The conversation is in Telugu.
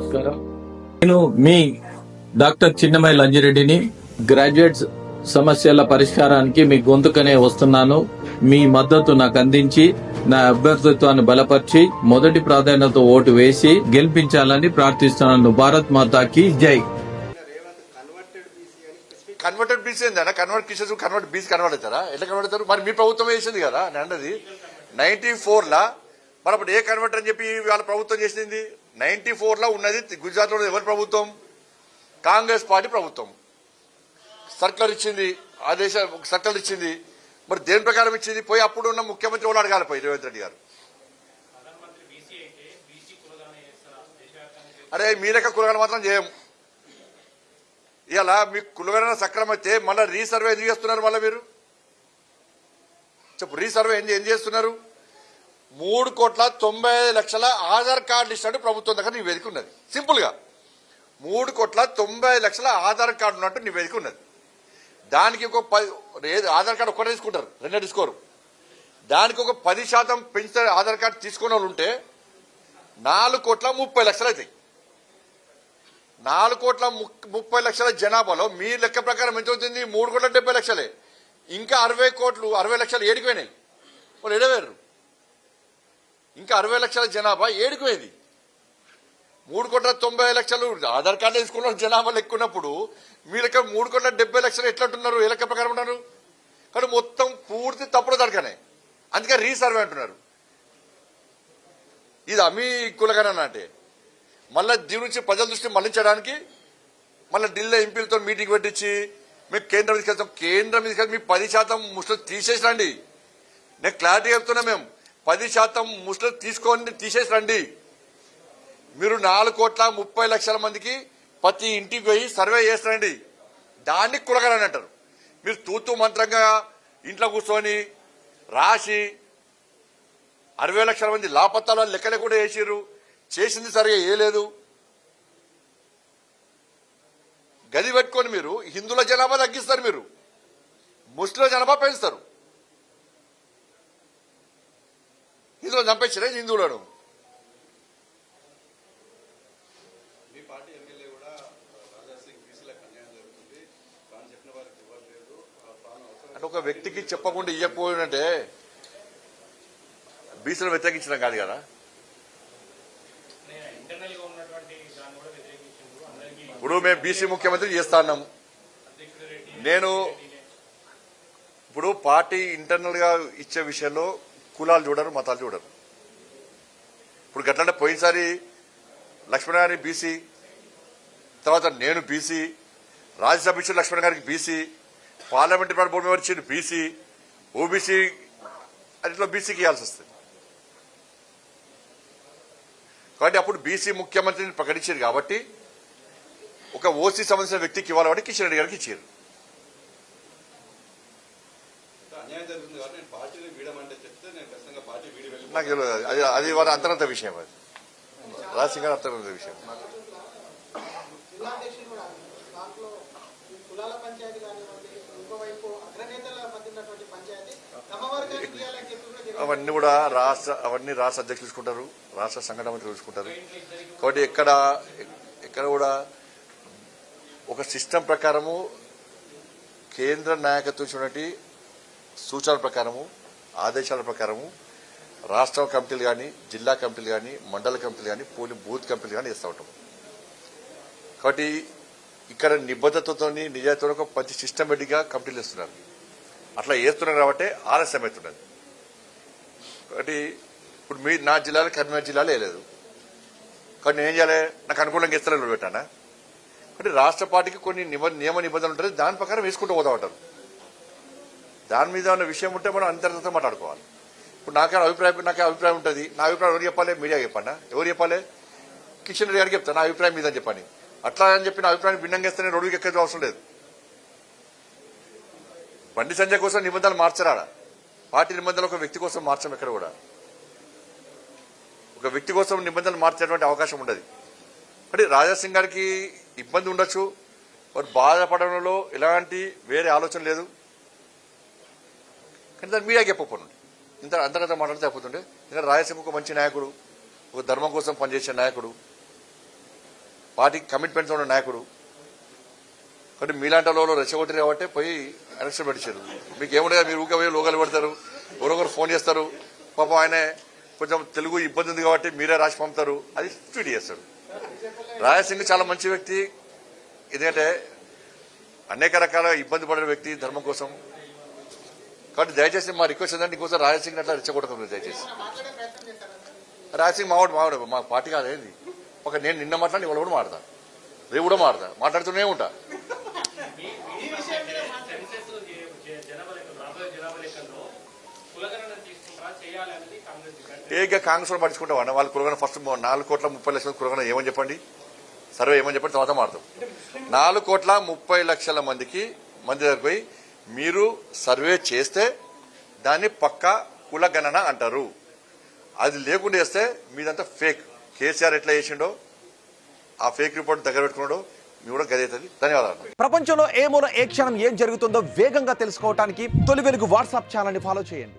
నమస్కారం. నేను మీ డాక్టర్ చిన్నమై లంజిరెడ్డిని. గ్రాడ్యుయేట్స్ సమస్యల పరిష్కారానికి మీ గొంతుకనే వస్తున్నాను. మీ మద్దతు నాకు అందించి నా అభ్యర్థిత్వాన్ని బలపరిచి మొదటి ప్రాధాన్యత ఓటు వేసి గెలిపించాలని ప్రార్థిస్తున్నాను. భారత్ మాతాకి జై. కన్వర్టెడ్ బీసీ ఏందన్నా? Convert Kishan's convert BC convert అవుతారా? ఎట్లా కన్వర్ట్ అవుతారు? మరి మీ ప్రభుత్వం వేసింది కదా నేను అన్నది. 94 మరి అప్పుడు ఏ కన్వర్టర్ అని చెప్పి వాళ్ళ ప్రభుత్వం చేసింది. 94 ఉన్నది గుజరాత్ లో ఎవరి ప్రభుత్వం? కాంగ్రెస్ పార్టీ ప్రభుత్వం. సర్కులర్ ఇచ్చింది, సర్కులర్ ఇచ్చింది. మరి దేని ప్రకారం ఇచ్చింది? పోయి అప్పుడు ఉన్న ముఖ్యమంత్రి వాళ్ళు అడగాలి. పోయి రేవంత్ రెడ్డి గారు, అరే మీ లెక్క కులగన మాత్రం చేయం. ఇలా మీకు కులగన సక్రమైతే మళ్ళీ రీసర్వే ఎందుకు చేస్తున్నారు? మళ్ళీ మీరు చెప్పు, రీసర్వే ఏం చేస్తున్నారు? 3,90,00,000 ఆధార్ కార్డులు ఇచ్చినట్టు ప్రభుత్వం దగ్గర నివేదిక ఉన్నది. సింపుల్ గా 3,90,00,000 ఆధార్ కార్డు ఉన్నట్టు నివేదిక ఉన్నది. దానికి ఒక ఆధార్ కార్డు ఒక్కటే తీసుకుంటారు, రెండే తీసుకోరు. దానికి ఒక 10% పెంచుతారు. ఆధార్ కార్డు తీసుకున్న వాళ్ళు ఉంటే 4,30,00,000 అవుతాయి. 4,30,00,000 జనాభాలో మీ లెక్క ప్రకారం ఎంత అవుతుంది? 3,70,00,000. ఇంకా 60,00,000 ఏడిపోయినాయి. వాళ్ళు ఎడవేరు. ఇంకా 60,00,000 జనాభా ఏడిపోయింది. 3,90,00,000 ఆధార్ కార్డు తీసుకున్న జనాభా లెక్కున్నప్పుడు మీ లెక్క 3,70,00,000 ఎట్లంటున్నారు? ఏ లెక్క ప్రకారం ఉన్నారు? కానీ మొత్తం పూర్తి తప్పుడు దడకనే. అందుకే రీసర్వే అంటున్నారు. ఇది అమీ కులగన అంటే మళ్ళీ దీని నుంచి ప్రజల దృష్టి మళ్లించడానికి మళ్ళీ ఢిల్లీ ఎంపీలతో మీటింగ్ పెట్టించి మేము కేంద్రం తీసుకెళ్తాం. కేంద్రం తీసుకెళ్తే మీ 10% ముస్లిం తీసేసి రండి. నేను క్లారిటీ చెప్తున్నా. మేము 10% ముస్లిం తీసేసి రండి. మీరు 4,30,00,000 మందికి ప్రతి ఇంటికి పోయి సర్వే చేస్తారండి. దాన్ని కులగలని అంటారు. మీరు తూతూ మంత్రంగా ఇంట్లో కూర్చొని రాసి 60,00,000 మంది లాపత్తాలు లెక్కలే కూడా వేసిర్రు. చేసింది సరిగా వేయలేదు. గది పెట్టుకొని మీరు హిందువుల జనాభా తగ్గిస్తారు, మీరు ముస్లింల జనాభా పెంచుతారు. హిందువులను చంపేసిరే హిందువులను. అంటే ఒక వ్యక్తికి చెప్పకుండా ఇవ్వకపోయినంటే బీసీలను వ్యతిరేకించడం కాదు కదా. ఇప్పుడు మేము బీసీ ముఖ్యమంత్రి చేస్తా అన్నాము. నేను ఇప్పుడు పార్టీ ఇంటర్నల్ గా ఇచ్చే విషయంలో కులాలు చూడరు, మతాలు చూడరు. ఇప్పుడు గట్లంటే పోయినసారి లక్ష్మణ్ గారి బీసీ, తర్వాత నేను బీసీ, రాజ్యసభ ఇచ్చిన లక్ష్మణ్ గారికి బీసీ, పార్లమెంటరీ బోర్డు మెంబర్ ఇచ్చిన బీసీ, ఓబీసీ అట్లా బీసీకి ఇవ్వాల్సి వస్తుంది. కాబట్టి అప్పుడు బీసీ ముఖ్యమంత్రిని ప్రకటించారు కాబట్టి ఒక ఓసీ సంబంధించిన వ్యక్తికి ఇవ్వాలి కాబట్టి కిషన్ రెడ్డి గారికి ఇచ్చారు. నాకు తెలియదు, అది వారి అంతరంత విషయం. అది రాజసింగ్ గారి అంతరంత విషయం. అవన్నీ కూడా అవన్నీ రాష్ట్ర అధ్యక్షులు చూసుకుంటారు, రాష్ట్ర సంఘటన మంత్రులు చూసుకుంటారు. కాబట్టి ఎక్కడ కూడా ఒక సిస్టమ్ ప్రకారము కేంద్ర నాయకత్వం చూడండి సూచనల ప్రకారము, ఆదేశాల ప్రకారము రాష్ట్ర కమిటీలు కానీ, జిల్లా కమిటీలు కానీ, మండల కమిటీలు కానీ, పోలింగ్ బూత్ కమిటీలు కానీ వేస్తూ ఉంటాం. కాబట్టి ఇక్కడ నిబద్ధతతో నిజాయితీతో ఒక మంచి సిస్టమేటిక్ గా కమిటీలు వేస్తున్నారు. అట్లా వేస్తున్నారు కాబట్టి ఆలస్యం అవుతున్నది. కాబట్టి ఇప్పుడు నా జిల్లాలో కరీంనగర్ జిల్లాలో వేయలేదు. కాబట్టి నేను ఏం చేయాలి? నాకు అనుకూలంగా ఇస్తాను పెట్టానా? కాబట్టి రాష్ట్ర పార్టీకి కొన్ని నియమ నిబంధనలు ఉంటుంది, దాని ప్రకారం వేసుకుంటూ పోతా ఉంటారు. దాని మీద ఉన్న విషయం ఉంటే మనం అంతర్గతంగా మాట్లాడుకోవాలి. ఇప్పుడు నాకే అభిప్రాయం ఉంటుంది. నా అభిప్రాయం ఎవరు చెప్పాలి? మీడియా చెప్పానా? ఎవరు చెప్పాలి? కిషన్ రెడ్డి గారికి చెప్తాను నా అభిప్రాయం మీద అని చెప్పని. అట్లా అని చెప్పి నా అభిప్రాయం భిన్నంగా ఇస్తేనే రోడ్డుకి ఎక్కేది అవసరం లేదు. బండి సంజయ్ కోసం నిబంధనలు మార్చరాడా? పార్టీ నిబంధనలు ఒక వ్యక్తి కోసం మార్చడం ఎక్కడ కూడా. ఒక వ్యక్తి కోసం నిబంధనలు మార్చేటువంటి అవకాశం ఉండదు. అంటే రాజాసింగ్ గారికి ఇబ్బంది ఉండొచ్చు, వారు బాధపడడంలో ఎలాంటి వేరే ఆలోచన లేదు. కానీ దాన్ని మీడియాకి చెప్పకపోండి, ఇంత అంతర్గత మాట్లాడితే అయిపోతుండే. ఎందుకంటే రాయలసీమ ఒక మంచి నాయకుడు, ఒక ధర్మం కోసం పనిచేసే నాయకుడు. పార్టీకి కమిట్మెంట్స్ ఉన్న నాయకుడు. కాబట్టి మీలాంటి వాళ్ళు రెచ్చగొట్టారు కాబట్టి పోయి ఎలక్షన్ పెట్టించారు. మీకు ఏముండగా మీరు ఊకే పోయి లోకల్ పెడతారు, ఎవరొకరు ఫోన్ చేస్తారు. పాపం ఆయన కొంచెం తెలుగు ఇబ్బంది ఉంది కాబట్టి మీరే రాసి పంపుతారు, అది ట్వీట్ చేస్తాడు. రాజసింగ్ చాలా మంచి వ్యక్తి, ఎందుకంటే అనేక రకాల ఇబ్బంది పడిన వ్యక్తి ధర్మం కోసం. కాబట్టి దయచేసి మా రిక్వెస్ట్ ఏంటంటే ఇంకోసారి రాజసింగ్ అట్లా రెచ్చగొట్టకండి దయచేసి. రాజసింగ్ మావాడు మా పార్టీ కాదేంది. ఒక నేను నిన్న మాట్లాడి ఇవాళ కూడా మాడతా, రేపు కూడా మాట్లాడుతూనే ఉంటా. ఏగా కాంగ్రెస్ వాళ్ళు పట్టించుకుంటాం వాళ్ళు కురగన ఫస్ట్ 4,30,00,000 కురగన ఏమని చెప్పండి, సర్వే ఏమని చెప్పండి, తర్వాత మాడతాం. 4,30,00,000 మంది దగ్గర పోయి మీరు సర్వే చేస్తే దాన్ని పక్కా కులగణన అంటారు. అది లేకుండా చేస్తే మీదంతా ఫేక్. కేసీఆర్ ఎట్లా చేసిండో ఆ ఫేక్ రిపోర్ట్ దగ్గర పెట్టుకున్నాడో మీ కూడా గదవుతుంది. ధన్యవాదాలు. ప్రపంచంలో ఏ మూల ఏ క్షణం ఏం జరుగుతుందో వేగంగా తెలుసుకోవడానికి తొలి వెలుగు వాట్సాప్ ఛానల్ ని ఫాలో చేయండి.